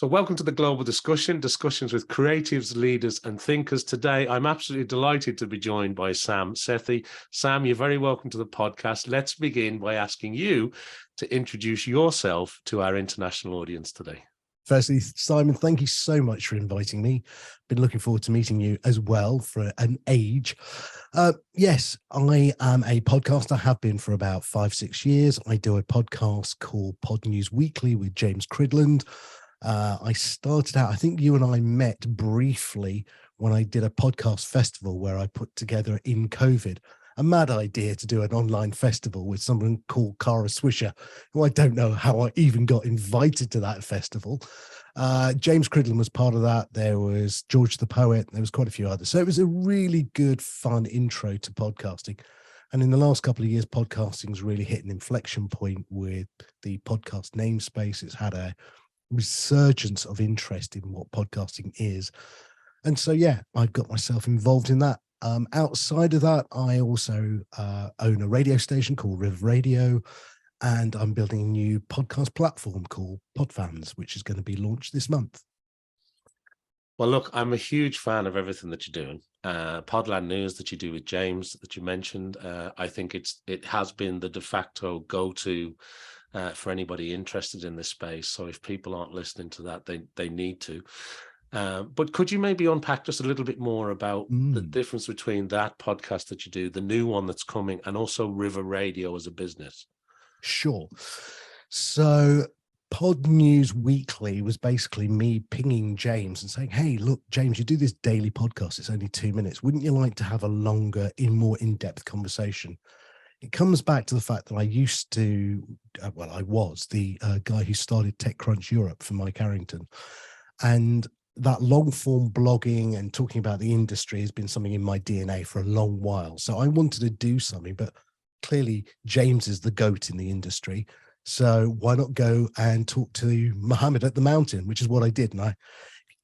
So welcome to the Global Discussion, discussions with creatives, leaders and thinkers. Today, I'm absolutely delighted to be joined by Sam Sethi. Sam, you're very welcome to the podcast. Let's begin by asking you to introduce yourself to our international audience today. Firstly, Simon, thank you so much for inviting me. Been looking forward to meeting you as well for an age. Yes, I am a podcaster, have been for about 5-6 years. I do a podcast called PodNews Weekly with James Cridland. I started out, I think you and I met briefly when I did a podcast festival where I put together in COVID a mad idea to do an online festival with someone called Cara Swisher, who I don't know how I even got invited to that festival. James Cridland was part of that. There was George the Poet. There was quite a few others. So it was a really good, fun intro to podcasting. And in the last couple of years, podcasting's really hit an inflection point with the podcast namespace. It's had a resurgence of interest in what podcasting is. And so, yeah, I've got myself involved in that. Outside of that, I also own a radio station called River Radio, and I'm building a new podcast platform called Podfans, which is going to be launched this month. Well, look, I'm a huge fan of everything that you're doing. Podland News that you do with James that you mentioned, I think it has been the de facto go-to for anybody interested in this space. So if people aren't listening to that, they need to. But could you maybe unpack just a little bit more about the difference between that podcast that you do, the new one that's coming, and also River Radio as a business? Sure. So PodNews Weekly was basically me pinging James and saying, hey, look, James, you do this daily podcast. It's only 2 minutes. Wouldn't you like to have a longer, more in-depth conversation? It comes back to the fact that I used to, I was the guy who started TechCrunch Europe for Mike Arrington. And that long form blogging and talking about the industry has been something in my DNA for a long while. So I wanted to do something, but clearly James is the GOAT in the industry. So why not go and talk to Muhammad at the mountain, which is what I did. And I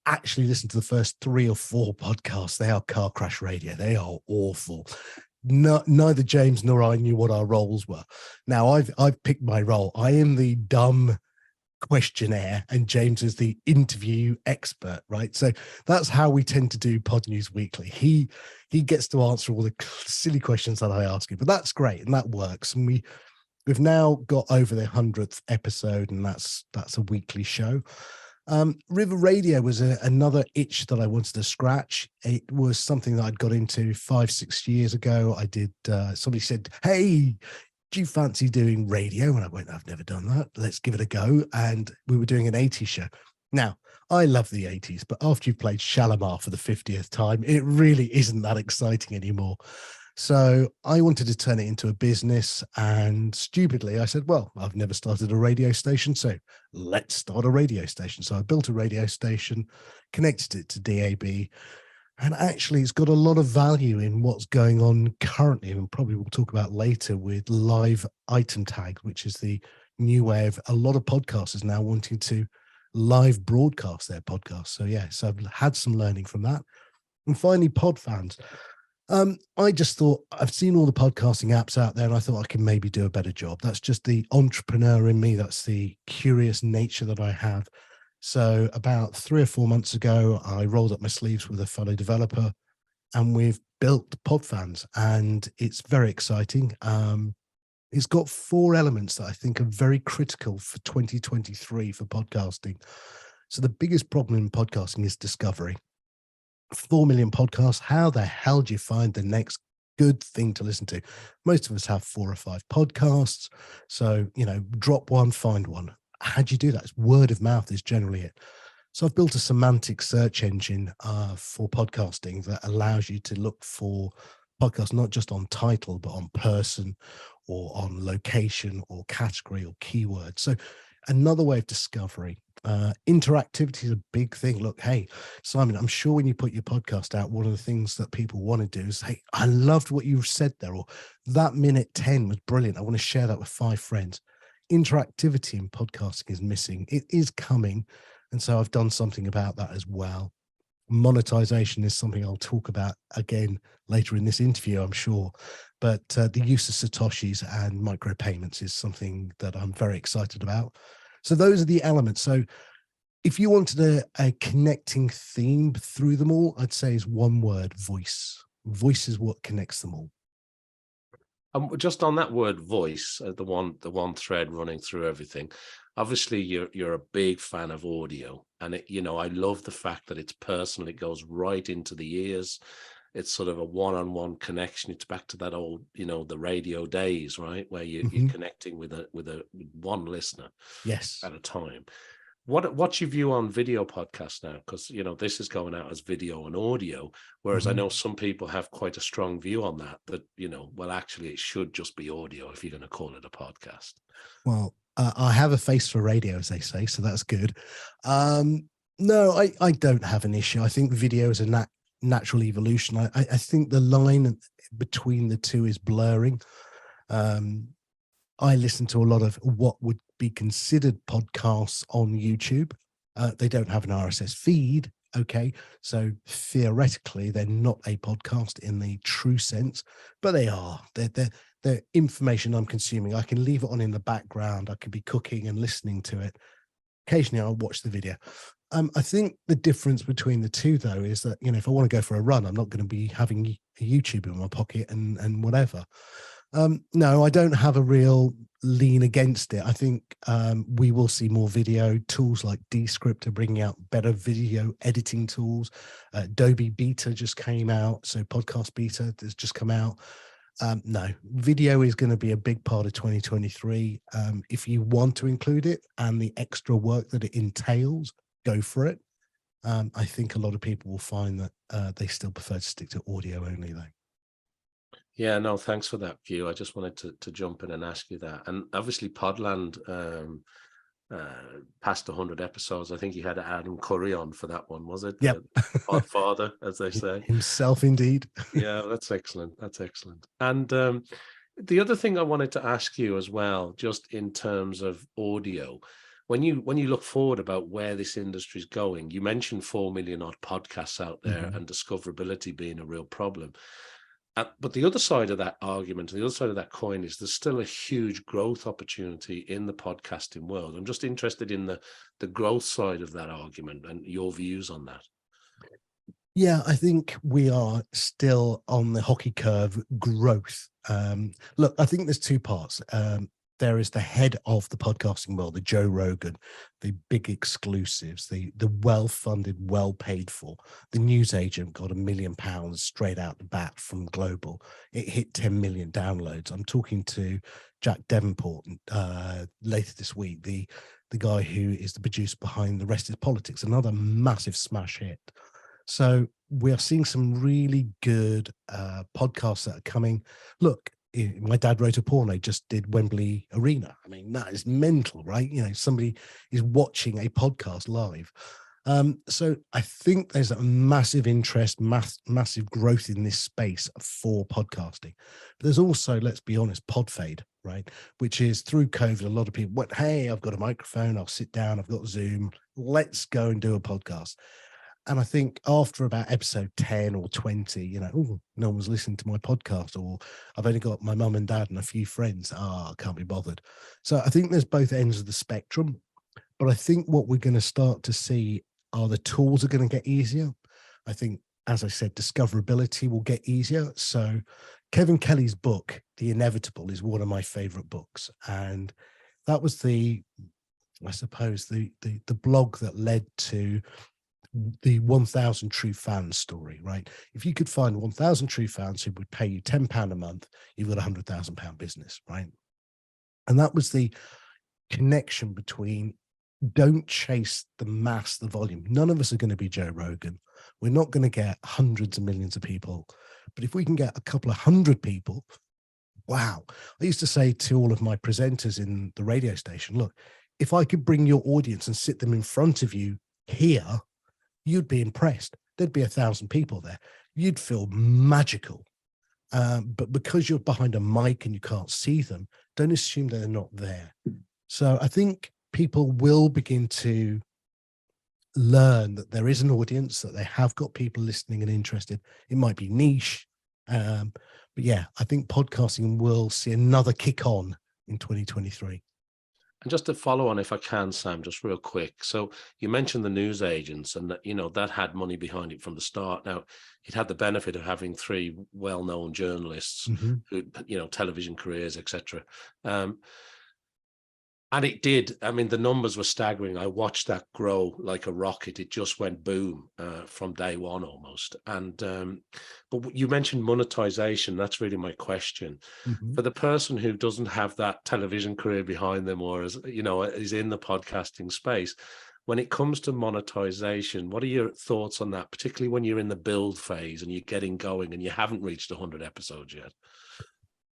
actually listened to the first 3 or 4 podcasts. They are car crash radio. They are awful. Neither James nor I knew what our roles were. Now I've picked my role. I am the dumb questionnaire and James is the interview expert, right? So that's how we tend to do PodNews Weekly. He gets to answer all the silly questions that I ask him, but that's great and that works. And we've now got over the 100th episode, and that's a weekly show. River Radio was another itch that I wanted to scratch. It was something that I'd got into 5-6 years ago. I did, somebody said, hey, do you fancy doing radio? And I went, I've never done that. Let's give it a go. And we were doing an 80s show. Now, I love the 80s, but after you've played Shalimar for the 50th time, it really isn't that exciting anymore. So I wanted to turn it into a business, and stupidly I said, well, I've never started a radio station, so let's start a radio station. So I built a radio station, connected it to DAB, and actually it's got a lot of value in what's going on currently, and probably we'll talk about later with live item tags, which is the new way of a lot of podcasters now wanting to live broadcast their podcasts. So yeah, so I've had some learning from that. And finally, Podfans. I just thought, I've seen all the podcasting apps out there and I thought I can maybe do a better job. That's just the entrepreneur in me. That's the curious nature that I have. So about 3 or 4 months ago, I rolled up my sleeves with a fellow developer and we've built Podfans, and it's very exciting. It's got 4 elements that I think are very critical for 2023 for podcasting. So the biggest problem in podcasting is discovery. 4 million podcasts. How the hell do you find the next good thing to listen to? Most of us have 4 or 5 podcasts. So, drop one, find one. How do you do that? It's word of mouth is generally it. So I've built a semantic search engine for podcasting that allows you to look for podcasts, not just on title, but on person or on location or category or keyword. So another way of discovery. Interactivity is a big thing. Look, hey, Simon, I'm sure when you put your podcast out, one of the things that people want to do is, hey, I loved what you said there, or that minute 10 was brilliant. I want to share that with 5 friends. Interactivity in podcasting is missing. It is coming. And so I've done something about that as well. Monetization is something I'll talk about again later in this interview, I'm sure. But the use of Satoshis and micropayments is something that I'm very excited about. So those are the elements. So If you wanted a connecting theme through them all, I'd say is one word: voice. Voice is what connects them all. Just on that word voice, the one thread running through everything. Obviously, you're a big fan of audio, and I love the fact that it's personal. It goes right into the ears. It's sort of a one-on-one connection. It's back to that old, the radio days, right, where you're connecting with one listener Yes. at a time. What's your view on video podcasts now? Because this is going out as video and audio, whereas I know some people have quite a strong view on that. Well, actually, it should just be audio if you're going to call it a podcast. Well, I have a face for radio, as they say, so that's good. No, I don't have an issue. I think video is a natural evolution. I think the line between the two is blurring. I listen to a lot of what would be considered podcasts on YouTube. They don't have an RSS feed. Okay. So theoretically, they're not a podcast in the true sense, but they are. They're information I'm consuming. I can leave it on in the background. I could be cooking and listening to it. Occasionally, I'll watch the video. I think the difference between the two, though, is that, if I want to go for a run, I'm not going to be having a YouTube in my pocket and whatever. No, I don't have a real lean against it. I think we will see more video tools like Descript are bringing out better video editing tools. Adobe Beta just came out. So Podcast Beta has just come out. No, video is going to be a big part of 2023. If you want to include it and the extra work that it entails, go for it. I think a lot of people will find that they still prefer to stick to audio only, though. Yeah, no, thanks for that view. I just wanted to jump in and ask you that. And obviously, Podland past 100 episodes. I think you had Adam Curry on for that one, was it? Yep. Podfather, as they say. Himself, indeed. Yeah, that's excellent. That's excellent. And the other thing I wanted to ask you as well, just in terms of audio, when you look forward about where this industry is going, you mentioned 4 million odd podcasts out there and discoverability being a real problem. But the other side of that argument, the other side of that coin, is there's still a huge growth opportunity in the podcasting world. I'm just interested in the growth side of that argument and your views on that. Yeah, I think we are still on the hockey curve growth. Look, I think there's two parts. There is the head of the podcasting world, the Joe Rogan, the big exclusives, the well-funded, well-paid for. The news agent got £1 million straight out the bat from Global. It hit 10 million downloads. I'm talking to Jack Davenport later this week, the guy who is the producer behind The Rest is Politics, another massive smash hit. So we are seeing some really good podcasts that are coming. Look, my dad wrote a porno, just did Wembley Arena. I mean, that is mental, right? Somebody is watching a podcast live. So I think there's a massive interest, massive growth in this space for podcasting. But there's also, let's be honest, pod fade, right? Which is through COVID, a lot of people went, hey, I've got a microphone, I'll sit down, I've got Zoom, let's go and do a podcast. And I think after about episode 10 or 20, no one was listening to my podcast, or I've only got my mum and dad and a few friends. I can't be bothered. So I think there's both ends of the spectrum. But I think what we're going to start to see are the tools are going to get easier. I think, as I said, discoverability will get easier. So Kevin Kelly's book, The Inevitable, is one of my favorite books. And that was the blog that led to the 1,000 true fans story, right? If you could find 1,000 true fans who would pay you £10 a month, you've got £100,000 business, right? And that was the connection between don't chase the mass, the volume. None of us are going to be Joe Rogan. We're not going to get hundreds of millions of people. But if we can get a couple of hundred people, wow. I used to say to all of my presenters in the radio station, look, if I could bring your audience and sit them in front of you here, you'd be impressed. There'd be 1,000 people there. You'd feel magical. But because you're behind a mic and you can't see them, don't assume they're not there. So I think people will begin to learn that there is an audience, that they have got people listening and interested. It might be niche. But yeah, I think podcasting will see another kick on in 2023. And just to follow on, if I can, Sam, just real quick. So you mentioned the news agents, and that, that had money behind it from the start. Now, it had the benefit of having three well-known journalists Mhm. who, television careers, etc. And it did. I mean, the numbers were staggering. I watched that grow like a rocket. It just went boom from day one almost. And but you mentioned monetization. That's really my question. Mhm. For the person who doesn't have that television career behind them, or is in the podcasting space, when it comes to monetization, what are your thoughts on that? Particularly when you're in the build phase and you're getting going and you haven't reached 100 episodes yet.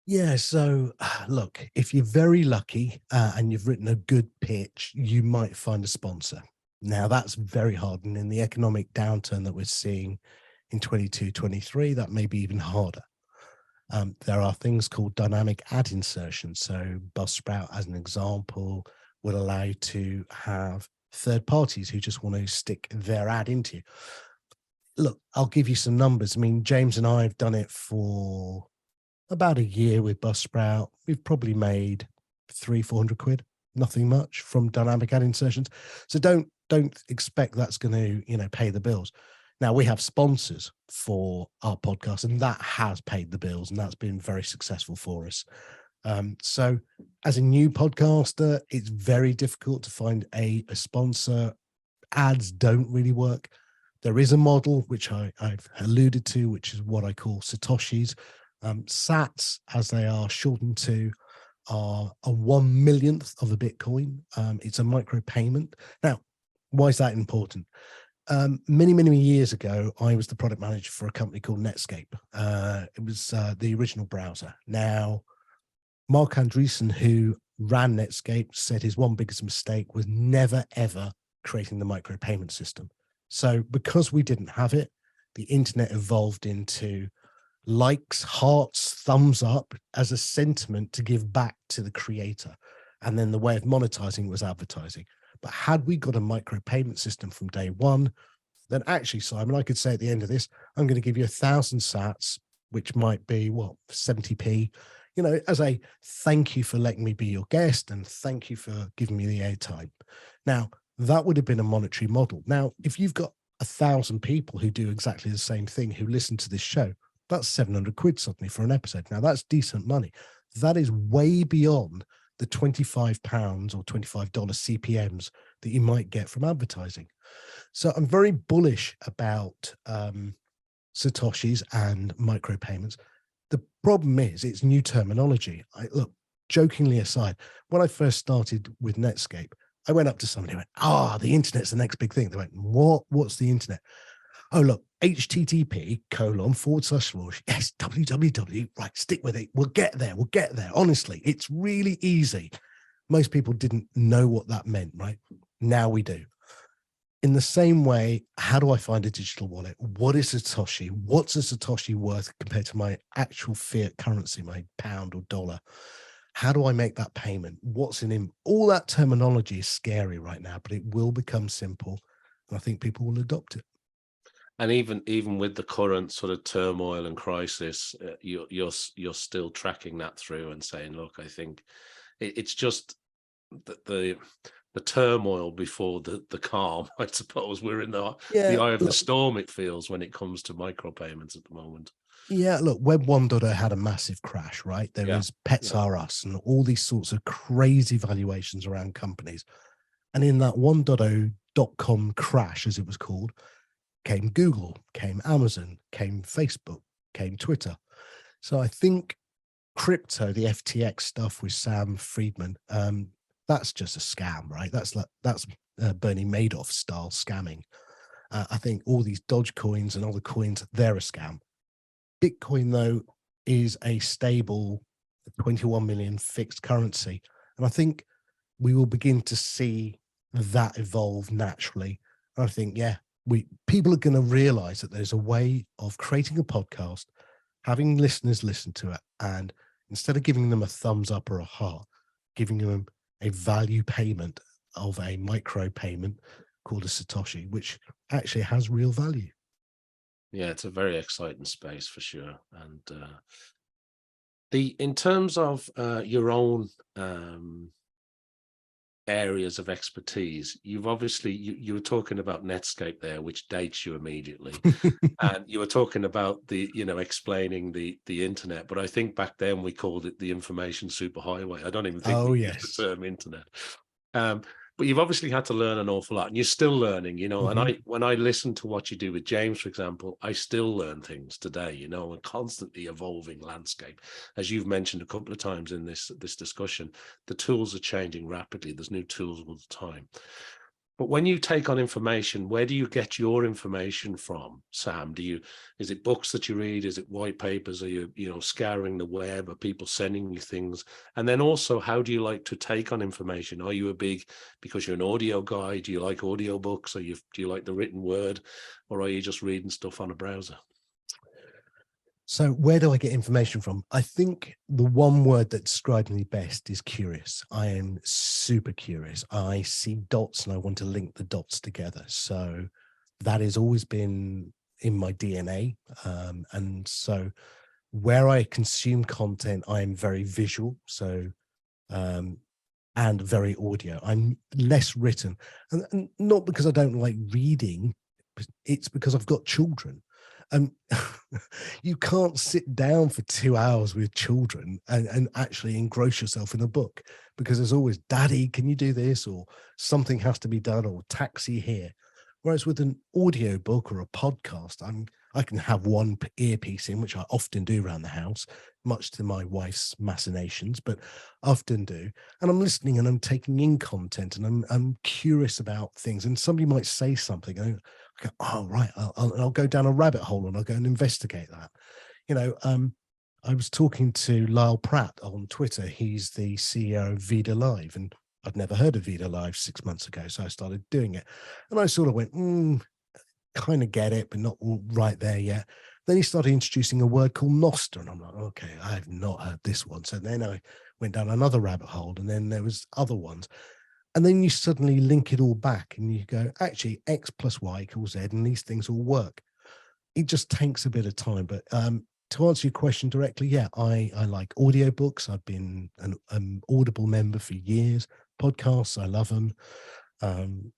Yeah, so look, if you're very lucky and you've written a good pitch, you might find a sponsor. Now, that's very hard. And in the economic downturn that we're seeing in 22, 23, that may be even harder. There are things called dynamic ad insertion. So Buzzsprout, as an example, will allow you to have third parties who just want to stick their ad into you. Look, I'll give you some numbers. I mean, James and I have done it for about a year with Buzzsprout. We've probably made 300-400 quid, nothing much from dynamic ad insertions. So don't expect that's going to, pay the bills. Now, we have sponsors for our podcast, and that has paid the bills, and that's been very successful for us. So as a new podcaster, it's very difficult to find a sponsor. Ads don't really work. There is a model which I've alluded to, which is what I call Satoshis. Sats, as they are shortened to, are a 1/1,000,000th of a Bitcoin. It's a micropayment. Now, why is that important? Many years ago, I was the product manager for a company called Netscape. It was the original browser. Now, Mark Andreessen, who ran Netscape, said his one biggest mistake was never, ever creating the micropayment system. So because we didn't have it, the internet evolved into likes, hearts, thumbs up as a sentiment to give back to the creator. And then the way of monetizing was advertising. But had we got a micropayment system from day one, then actually, Simon, I could say at the end of this, I'm going to give you 1,000 sats, which might be, 70p, as a thank you for letting me be your guest and thank you for giving me the airtime. Now, that would have been a monetary model. Now, if you've got 1,000 people who do exactly the same thing, who listen to this show, that's 700 quid suddenly for an episode. Now, that's decent money. That is way beyond the £25 or $25 CPMs that you might get from advertising. So I'm very bullish about Satoshis and micropayments. The problem is it's new terminology. Look, jokingly aside, when I first started with Netscape, I went up to somebody and went, the internet's the next big thing. They went, what? What's the internet? Oh, look, http:// yes, www. Right, stick with it. We'll get there. We'll get there. Honestly, it's really easy. Most people didn't know what that meant, right? Now we do. In the same way, how do I find a digital wallet? What is Satoshi? What's a Satoshi worth compared to my actual fiat currency, my pound or dollar? How do I make that payment? What's in him? All that terminology is scary right now, but it will become simple. And I think people will adopt it. And even with the current sort of turmoil and crisis, you're still tracking that through and saying, look, I think it's just the turmoil before the calm. I suppose we're in the eye of the storm. It feels when it comes to micropayments at the moment. Yeah, look, Web 1.0 had a massive crash, right? There was Pets R Us and all these sorts of crazy valuations around companies. And in that 1.0.com crash, as it was called, came Google, came Amazon, came Facebook, came Twitter. So I think crypto, the FTX stuff with Sam Friedman, that's just a scam, right? That's Bernie Madoff style scamming. I think all these Doge coins and other coins, they're a scam. Bitcoin, though, is a stable 21 million fixed currency. And I think we will begin to see that evolve naturally. And I think, people are going to realize that there's a way of creating a podcast, having listeners listen to it, and instead of giving them a thumbs up or a heart, giving them a value payment of a micro payment called a Satoshi, which actually has real value. Yeah, it's a very exciting space for sure. And in terms of your own areas of expertise. You've obviously, you were talking about Netscape there, which dates you immediately. And you were talking about the, explaining the internet, but I think back then we called it the information superhighway. I don't even think Oh we used the yes. term internet. But you've obviously had to learn an awful lot, and you're still learning, and when I listen to what you do with James, for example, I still learn things today, a constantly evolving landscape. As you've mentioned a couple of times in this discussion, the tools are changing rapidly. There's new tools all the time. But when you take on information, where do you get your information from, Sam? Is it books that you read? Is it white papers? Are you, scouring the web? Are people sending you things? And then also, how do you like to take on information? Are you because you're an audio guy, do you like audio books? Do you like the written word, or are you just reading stuff on a browser? So where do I get information from? I think the one word that describes me best is curious. I am super curious. I see dots and I want to link the dots together. So that has always been in my DNA. And so where I consume content, I am very visual. So, and very audio. I'm less written, and not because I don't like reading. It's because I've got children. You can't sit down for 2 hours with children and actually engross yourself in a book, because there's always, daddy, can you do this? Or something has to be done, or taxi here. Whereas with an audio book or a podcast, I can have one earpiece in, which I often do around the house, much to my wife's machinations, but often do. And I'm listening and I'm taking in content, and I'm curious about things. And somebody might say something, and I go, oh, right, I'll go down a rabbit hole and I'll go and investigate that. I was talking to Lyle Pratt on Twitter. He's the CEO of Vida Live, and I'd never heard of Vida Live 6 months ago. So I started doing it, and I sort of went, kind of get it, but not right there yet. Then he started introducing a word called Noster, and I'm like, okay, I have not heard this one. So then I went down another rabbit hole, and then there was other ones. And then you suddenly link it all back and you go, actually, X plus Y equals Z, and these things all work. It just takes a bit of time. But to answer your question directly, yeah, I like audiobooks. I've been an Audible member for years. Podcasts, I love them.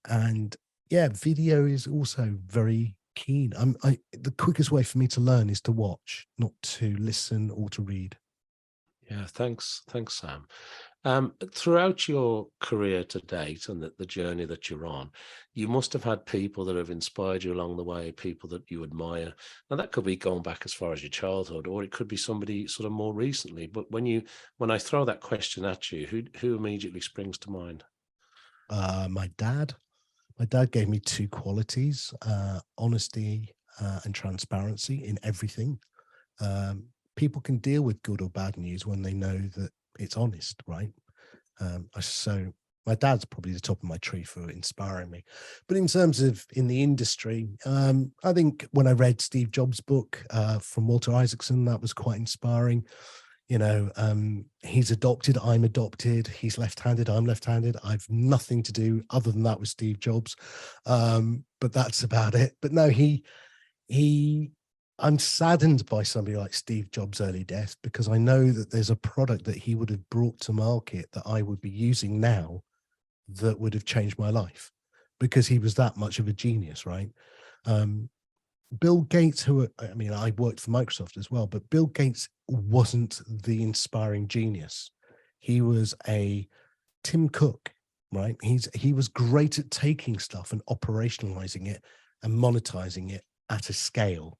And yeah, video is also very keen. The quickest way for me to learn is to watch, not to listen or to read. Yeah, thanks, Sam. Throughout your career to date and the journey that you're on, you must have had people that have inspired you along the way, people that you admire. Now, that could be going back as far as your childhood, or it could be somebody sort of more recently. But when I throw that question at you, who immediately springs to mind? My dad. My dad gave me two qualities: honesty and transparency in everything. People can deal with good or bad news when they know that it's honest, right? So my dad's probably the top of my tree for inspiring me. But in terms of in the industry, I think when I read Steve Jobs' book from Walter Isaacson, that was quite inspiring. He's adopted, I'm adopted, he's left-handed, I'm left-handed. I've nothing to do other than that with Steve Jobs. But that's about it. But no, I'm saddened by somebody like Steve Jobs' early death, because I know that there's a product that he would have brought to market that I would be using now that would have changed my life, because he was that much of a genius, right? Bill Gates, I worked for Microsoft as well, but Bill Gates wasn't the inspiring genius. He was a Tim Cook, right? He was great at taking stuff and operationalizing it and monetizing it at a scale.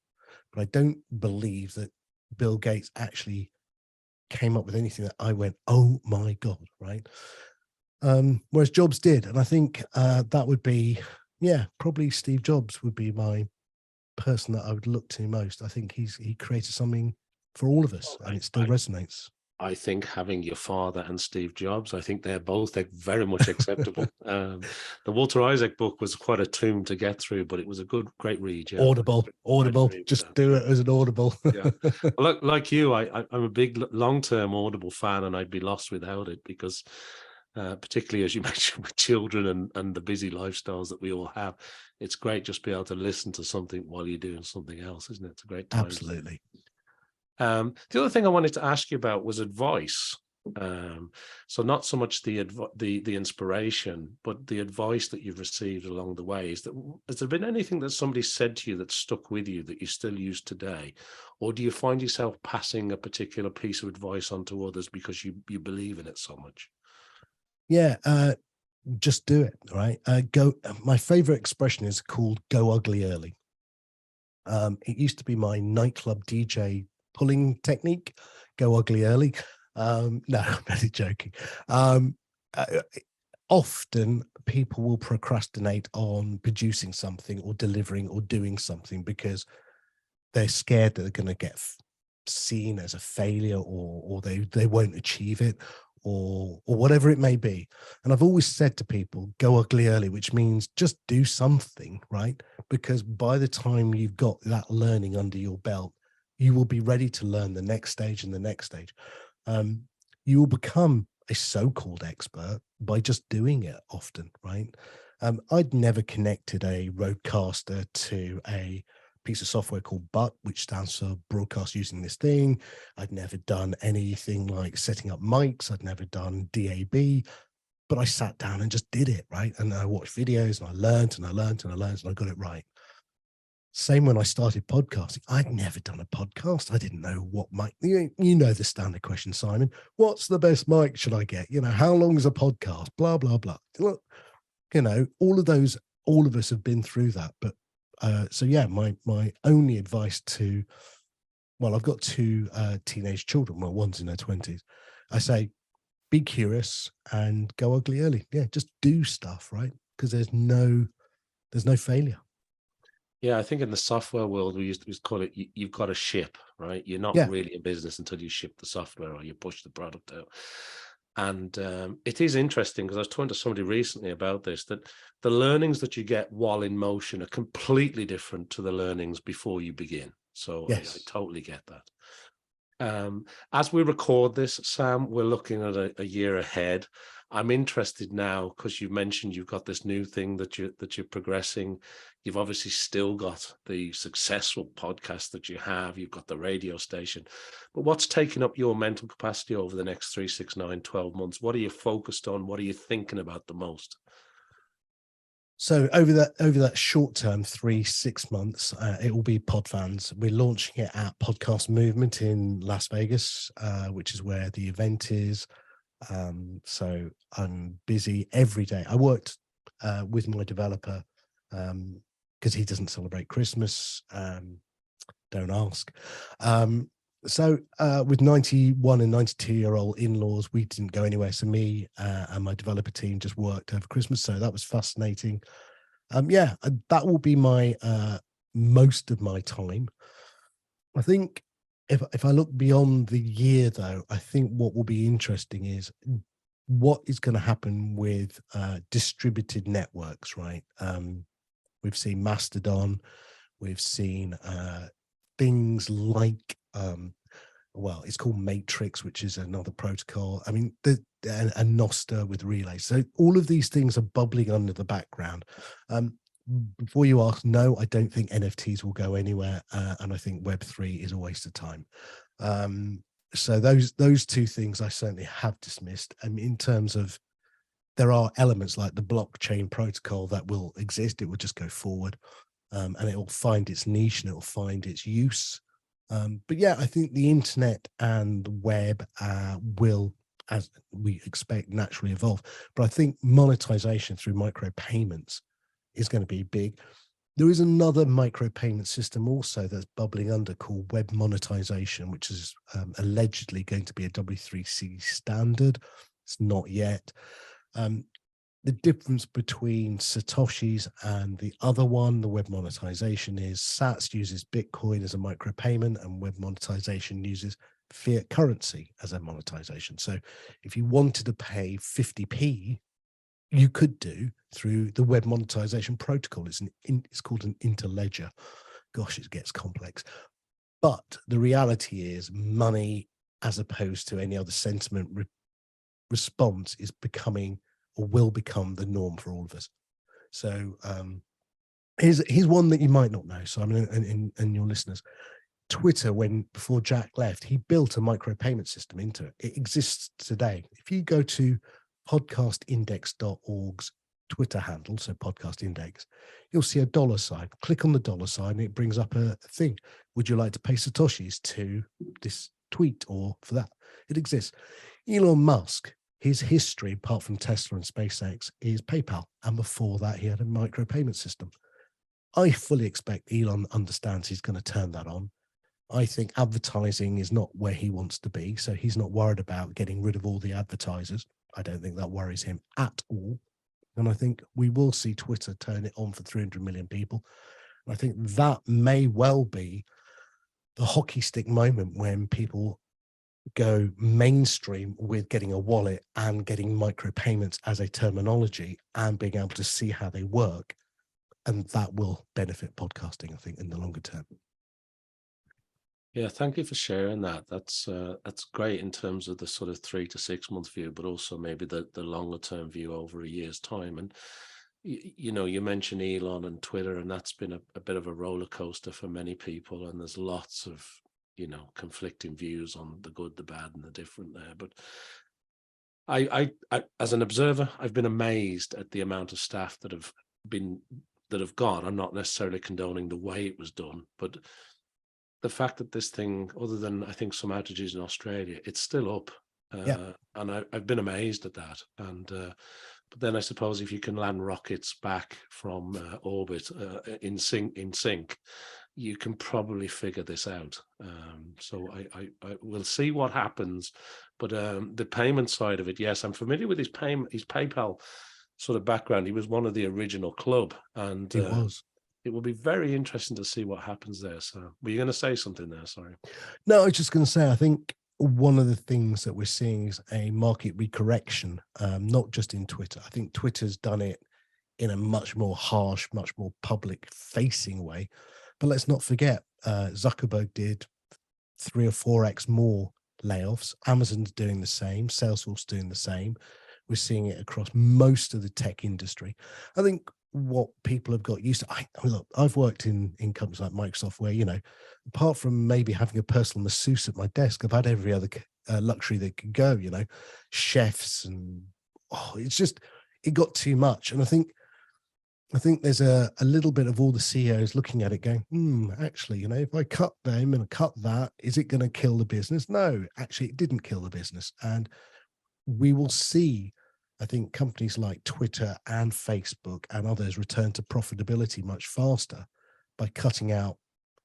But I don't believe that Bill Gates actually came up with anything that I went, oh my God, right? Whereas Jobs did. And I think that would be, probably Steve Jobs would be my person that I would look to most. I think he created something for all of us, and it still resonates. I think having your father and Steve Jobs, I think they're very much acceptable. The Walter Isaac book was quite a tomb to get through, but it was a great read. Yeah. Audible, just do it as an Audible. Yeah. Well, like you, I'm a big long-term Audible fan, and I'd be lost without it, because particularly as you mentioned with children and the busy lifestyles that we all have, it's great just to be able to listen to something while you're doing something else, isn't it? It's a great time. Absolutely. The other thing I wanted to ask you about was advice. So not so much the inspiration, but the advice that you've received along the way. Has there been anything that somebody said to you that stuck with you that you still use today? Or do you find yourself passing a particular piece of advice on to others because you believe in it so much? Yeah, just do it, right? My favorite expression is called "go ugly early." It used to be my nightclub DJ pulling technique, "go ugly early." No, I'm only joking. Uh, Often people will procrastinate on producing something or delivering or doing something because they're scared that they're going to get seen as a failure, or they won't achieve it, or whatever it may be. And I've always said to people, go ugly early, which means just do something, right? Because by the time you've got that learning under your belt, you will be ready to learn the next stage and the next stage. You will become a so-called expert by just doing it often, right? I'd never connected a roadcaster to a piece of software called BUT, which stands for broadcast using this thing. I'd never done anything like setting up mics. I'd never done DAB, but I sat down and just did it, right? And I watched videos and I learned and I learned and I learned and I got it right. Same when I started podcasting. I'd never done a podcast. I didn't know what mic. You know the standard question, Simon. What's the best mic should I get? How long is a podcast? Blah blah blah. Look, all of those. All of us have been through that. But so yeah, my only advice to, well, I've got two teenage children. Well, one's in their 20s. I say, be curious and go ugly early. Yeah, just do stuff, right? Because there's no failure. Yeah, I think in the software world, we used to call it, you've got to ship, right? You're not Yeah. really a business until you ship the software or you push the product out. And it is interesting because I was talking to somebody recently about this, that the learnings that you get while in motion are completely different to the learnings before you begin. So Yes. I totally get that. As we record this, Sam, we're looking at a year ahead. I'm interested now because you mentioned you've got this new thing that you're progressing. You've obviously still got the successful podcast that you have. You've got the radio station. But what's taking up your mental capacity over the next 3, 6, 9, 12 months? What are you focused on? What are you thinking about the most? So over that short term, 3-6 months, it will be Podfans. We're launching it at Podcast Movement in Las Vegas, which is where the event is. So I'm busy every day. I worked with my developer because he doesn't celebrate Christmas. Don't ask. So with 91 and 92-year-old in-laws, we didn't go anywhere. So me and my developer team just worked over Christmas. So that was fascinating. Yeah, that will be my most of my time. I think if I look beyond the year, though, I think what will be interesting is what is going to happen with distributed networks, right? We've seen Mastodon, we've seen things like well, it's called Matrix, which is another protocol. I mean, and Nostr with relays. So all of these things are bubbling under the background. Before you ask, no, I don't think NFTs will go anywhere, and I think Web3 is a waste of time. So those two things I certainly have dismissed. And in terms of, there are elements like the blockchain protocol that will exist. It will just go forward, and it will find its niche and it will find its use. But yeah, I think the internet and the web will, as we expect, naturally evolve. But I think monetization through micropayments is going to be big. There is another micropayment system also that's bubbling under called web monetization, which is allegedly going to be a W3C standard. It's not yet. The difference between Satoshis and the other one, the web monetization, is Sats uses Bitcoin as a micropayment and web monetization uses fiat currency as a monetization. So if you wanted to pay 50p, you could do through the web monetization protocol. It's called an interledger. Gosh, it gets complex. But the reality is money, as opposed to any other sentiment response, is becoming or will become the norm for all of us. So here's one that you might not know, Simon, and your listeners. Twitter, before Jack left, he built a micropayment system into it. It exists today. If you go to podcastindex.org's Twitter handle, so Podcast Index, you'll see a $sign. Click on the $sign, and it brings up a thing. Would you like to pay Satoshis to this tweet or for that? It exists. Elon Musk, his history, apart from Tesla and SpaceX, is PayPal. And before that, he had a micropayment system. I fully expect Elon understands he's going to turn that on. I think advertising is not where he wants to be, so he's not worried about getting rid of all the advertisers. I don't think that worries him at all. And I think we will see Twitter turn it on for 300 million people. And I think that may well be the hockey stick moment when people go mainstream with getting a wallet and getting micropayments as a terminology and being able to see how they work. And that will benefit podcasting, I think, in the longer term. Yeah, thank you for sharing that. That's great in terms of the sort of 3 to 6 month view, but also maybe the longer term view over a year's time. And you know, you mentioned Elon and Twitter, and that's been a bit of a roller coaster for many people. And there's lots of, you know, conflicting views on the good, the bad, and the different there. But I as an observer, I've been amazed at the amount of staff that have gone. I'm not necessarily condoning the way it was done, but the fact that this thing, other than I think some outages in Australia, it's still up. And I've been amazed at that. And but then I suppose if you can land rockets back from orbit in sync, you can probably figure this out. So I will see what happens. But the payment side of it, yes, I'm familiar with his PayPal sort of background. He was one of the original club, and He was. It will be very interesting to see what happens there. So were you going to say something there? Sorry. No, I was just going to say, I think one of the things that we're seeing is a market recorrection, not just in Twitter. I think Twitter's done it in a much more harsh, much more public facing way. But let's not forget, Zuckerberg did 3 or 4x more layoffs. Amazon's doing the same. Salesforce doing the same. We're seeing it across most of the tech industry. I think what people have got used to. Look, I've worked in companies like Microsoft where, you know, apart from maybe having a personal masseuse at my desk, I've had every other luxury that could go, you know, chefs, and it got too much. And I think there's a little bit of all the CEOs looking at it going, actually, you know, if I cut them and cut that, is it going to kill the business? No, actually, it didn't kill the business. And we will see, I think, companies like Twitter and Facebook and others return to profitability much faster by cutting out,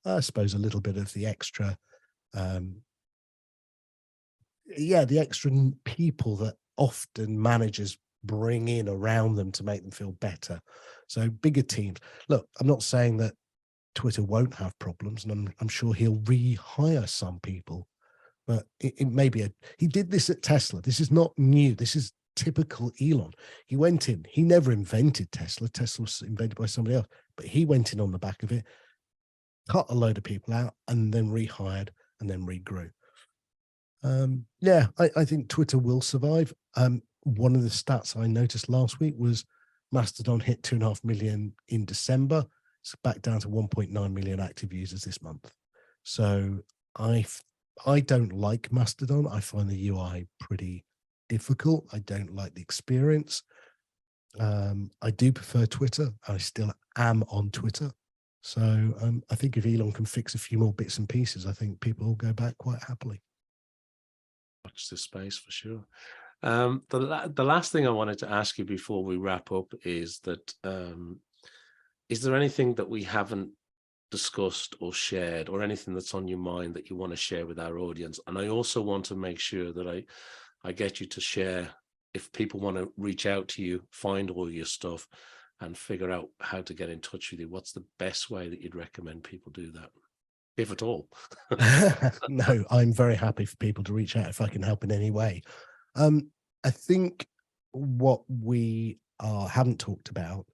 I suppose, a little bit of the extra, the extra people that often managers bring in around them to make them feel better. So bigger teams. Look, I'm not saying that Twitter won't have problems, and I'm sure he'll rehire some people, but it may be he did this at Tesla. This is not new. This is typical Elon. He went in, he never invented Tesla. Tesla was invented by somebody else, but he went in on the back of it, cut a load of people out, and then rehired and then regrew. I think Twitter will survive. One of the stats I noticed last week was Mastodon hit 2.5 million in December. It's back down to 1.9 million active users this month. So I don't like Mastodon. I find the UI pretty difficult. I don't like the experience. I do prefer Twitter. I still am on Twitter. So I think if Elon can fix a few more bits and pieces, I think people will go back quite happily. Watch this space for sure. The last thing I wanted to ask you before we wrap up is that is there anything that we haven't discussed or shared, or anything that's on your mind that you want to share with our audience? And I also want to make sure that I get you to share, if people want to reach out to you, find all your stuff and figure out how to get in touch with you, what's the best way that you'd recommend people do that, if at all? No, I'm very happy for people to reach out if I can help in any way. I think what we haven't talked about,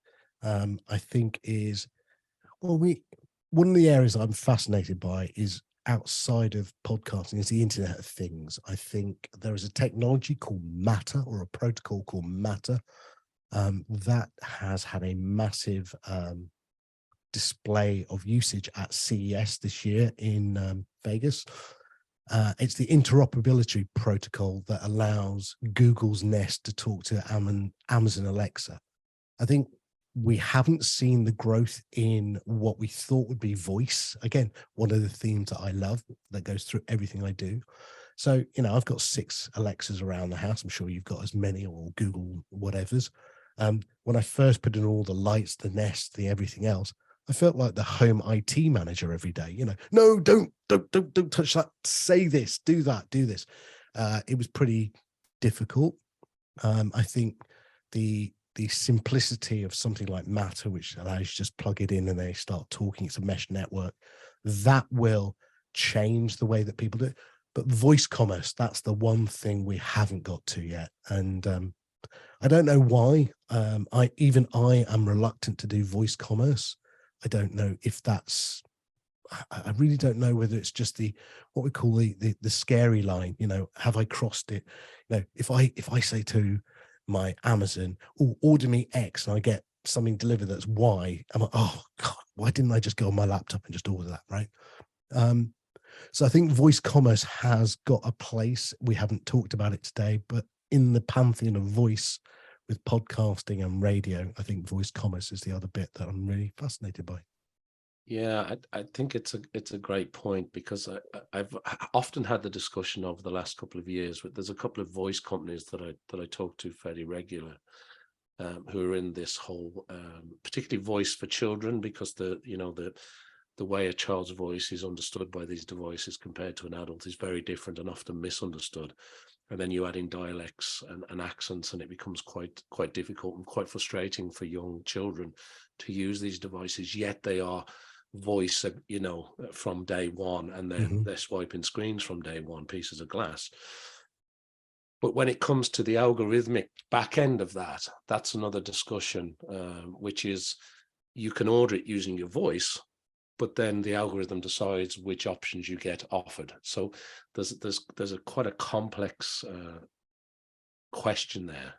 I think is, one of the areas I'm fascinated by is outside of podcasting is the Internet of Things. I think there is a technology called Matter, or a protocol called Matter, that has had a massive display of usage at CES this year in Vegas. It's the interoperability protocol that allows Google's Nest to talk to Amazon Alexa. I think we haven't seen the growth in what we thought would be voice. Again, one of the themes that I love that goes through everything I do. So, I've got 6 Alexas around the house. I'm sure you've got as many, or Google whatevers. When I first put in all the lights, the Nest, the everything else, I felt like the home IT manager every day. No, don't touch that. Say this, do that, do this. It was pretty difficult. I think the simplicity of something like Matter, which allows you to just plug it in and they start talking, it's a mesh network, that will change the way that people do it. But voice commerce, that's the one thing we haven't got to yet. And I don't know why. I am reluctant to do voice commerce. I don't know if that's, I really don't know whether it's just what we call the scary line. Have I crossed it? If I say to my Amazon, "Oh, order me X," and I get something delivered that's Y, I'm like, oh God, why didn't I just go on my laptop and just order that, right? So I think voice commerce has got a place. We haven't talked about it today, but in the pantheon of voice with podcasting and radio, I think voice commerce is the other bit that I'm really fascinated by. Yeah, I think it's a great point, because I've often had the discussion over the last couple of years. There's a couple of voice companies that I talk to fairly regular, who are in this whole, particularly voice for children, because the way a child's voice is understood by these devices compared to an adult is very different and often misunderstood. And then you add in dialects and accents, and it becomes quite difficult and quite frustrating for young children to use these devices. Yet they are voice, from day one, and then they're swiping screens from day one, pieces of glass. But when it comes to the algorithmic back end of that, that's another discussion, which is you can order it using your voice, but then the algorithm decides which options you get offered. So there's quite a complex question there.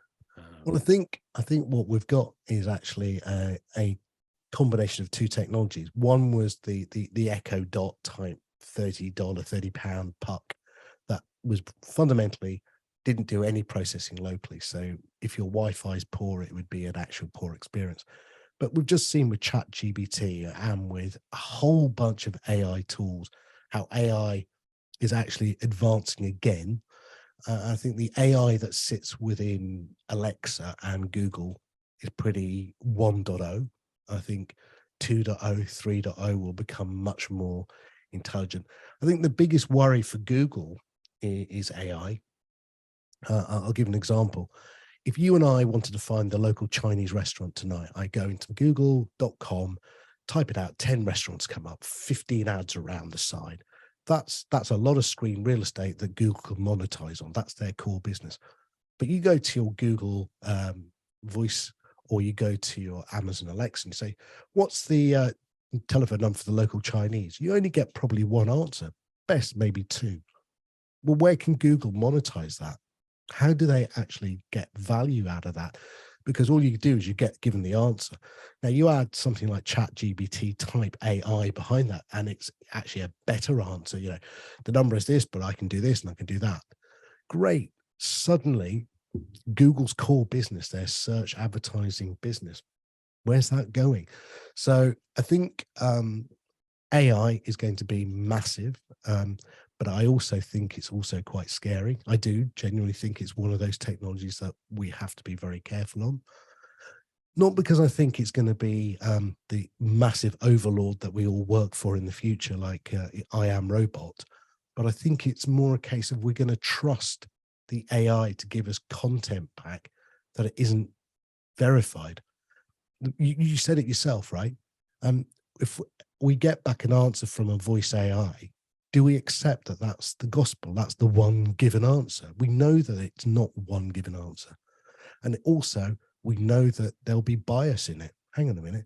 Well, I think what we've got is actually a combination of 2 technologies. One was the Echo Dot type £30, £30 puck that was fundamentally didn't do any processing locally. So if your Wi-Fi is poor, it would be an actual poor experience. But we've just seen with ChatGPT and with a whole bunch of AI tools, how AI is actually advancing again. I think the AI that sits within Alexa and Google is pretty 1.0. I think 2.0, 3.0 will become much more intelligent. I think the biggest worry for Google is AI. I'll give an example. If you and I wanted to find the local Chinese restaurant tonight, I go into google.com, type it out, 10 restaurants come up, 15 ads around the side. That's a lot of screen real estate that Google can monetize on. That's their core business. But you go to your Google voice, or you go to your Amazon Alexa and say, what's the telephone number for the local Chinese? You only get probably one answer, best maybe 2. Well, where can Google monetize that? How do they actually get value out of that? Because all you do is you get given the answer. Now you add something like ChatGPT type AI behind that, and it's actually a better answer. The number is this, but I can do this and I can do that. Great. Suddenly Google's core business, their search advertising business, where's that going? So I think AI is going to be massive. But I also think it's also quite scary. I do genuinely think it's one of those technologies that we have to be very careful on. Not because I think it's going to be the massive overlord that we all work for in the future, like I Am Robot, but I think it's more a case of we're going to trust the AI to give us content back that it isn't verified. You said it yourself, right? If we get back an answer from a voice AI, do we accept that that's the gospel? That's the one given answer. We know that it's not one given answer. And also, we know that there'll be bias in it. Hang on a minute.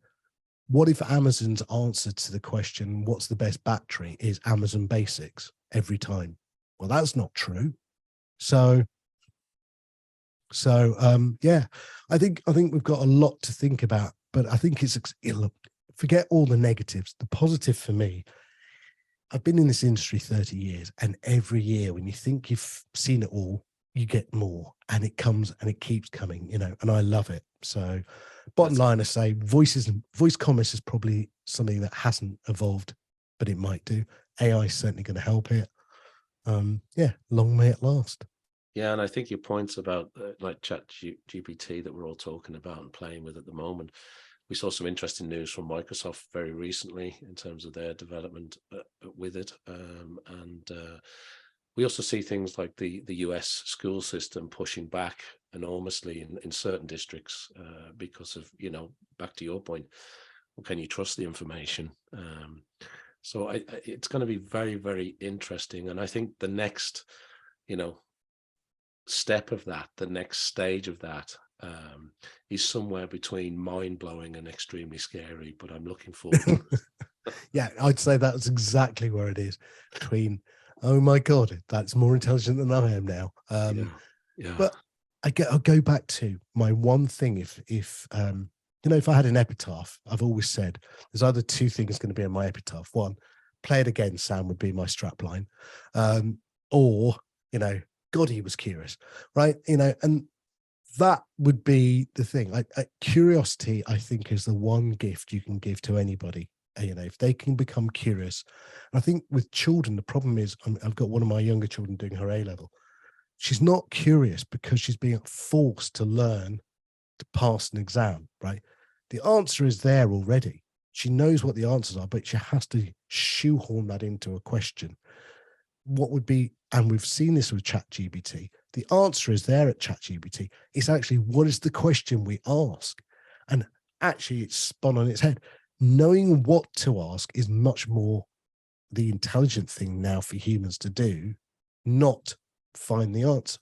What if Amazon's answer to the question, what's the best battery, is Amazon Basics every time? Well, that's not true. So yeah, I think we've got a lot to think about, but I think look, forget all the negatives. The positive for me, I've been in this industry 30 years, and every year when you think you've seen it all, you get more, and it comes and it keeps coming, you know, and I love it. So bottom line, I say voice commerce is probably something that hasn't evolved, but it might do. AI is certainly going to help it. Yeah, long may it last. Yeah, and I think your points about like Chat GPT that we're all talking about and playing with at the moment. We saw some interesting news from Microsoft very recently in terms of their development with it, and we also see things like the US school system pushing back enormously in certain districts because of, you know, back to your point, well, can you trust the information? So it's going to be very, very interesting, and I think the next, you know, step of that, the next stage of that, is somewhere between mind-blowing and extremely scary, but I'm looking forward to it. Yeah, I'd say that's exactly where it is, between, oh my God, that's more intelligent than I am now. Yeah. But I'll go back to my one thing. If you know, if I had an epitaph, I've always said there's either two things going to be in my epitaph. One, play it again, Sam, would be my strapline. Or, you know, God, he was curious, right? You know, and that would be the thing. Curiosity, I think, is the one gift you can give to anybody. You know, if they can become curious. And I think with children, the problem is I've got one of my younger children doing her A level. She's not curious because she's being forced to learn to pass an exam, right? The answer is there already. She knows what the answers are, but she has to shoehorn that into a question. What would be, and we've seen this with ChatGPT, the answer is there at ChatGPT. It's actually, what is the question we ask? And actually it's spun on its head. Knowing what to ask is much more the intelligent thing now for humans to do, not find the answer.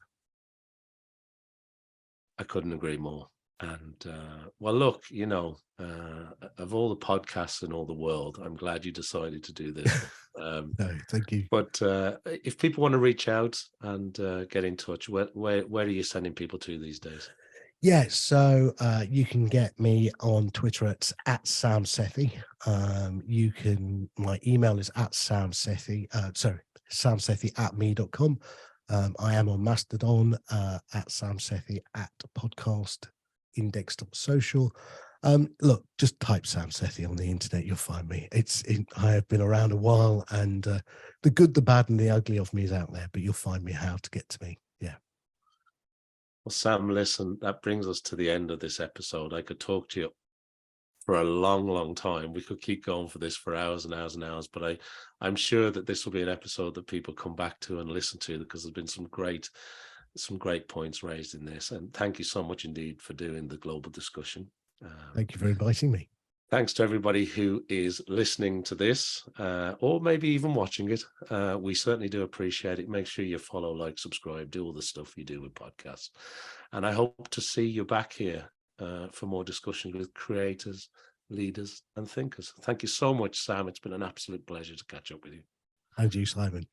I couldn't agree more. And well, look, you know, of all the podcasts in all the world, I'm glad you decided to do this. No, thank you. But if people want to reach out and get in touch, where are you sending people to these days? Yeah, so you can get me on Twitter at Sam Sethi. My email is at Sam Sethi, samsethi@me.com. I am on Mastodon at Sam Sethi at podcastindex.social. Look, just type Sam Sethi on the internet, you'll find me. I have been around a while, and the good, the bad, and the ugly of me is out there, but you'll find me how to get to me. Yeah. Well, Sam, listen, that brings us to the end of this episode. I could talk to you for a long, long time. We could keep going for this for hours and hours and hours, but I'm sure that this will be an episode that people come back to and listen to, because there's been some great points raised in this. And thank you so much indeed for doing the global discussion. Thank you for inviting me. Thanks to everybody who is listening to this, or maybe even watching it. We certainly do appreciate it. Make sure you follow, like, subscribe, do all the stuff you do with podcasts. And I hope to see you back here for more discussions with creators, leaders, and thinkers. Thank you so much, Sam. It's been an absolute pleasure to catch up with you. And you, Simon.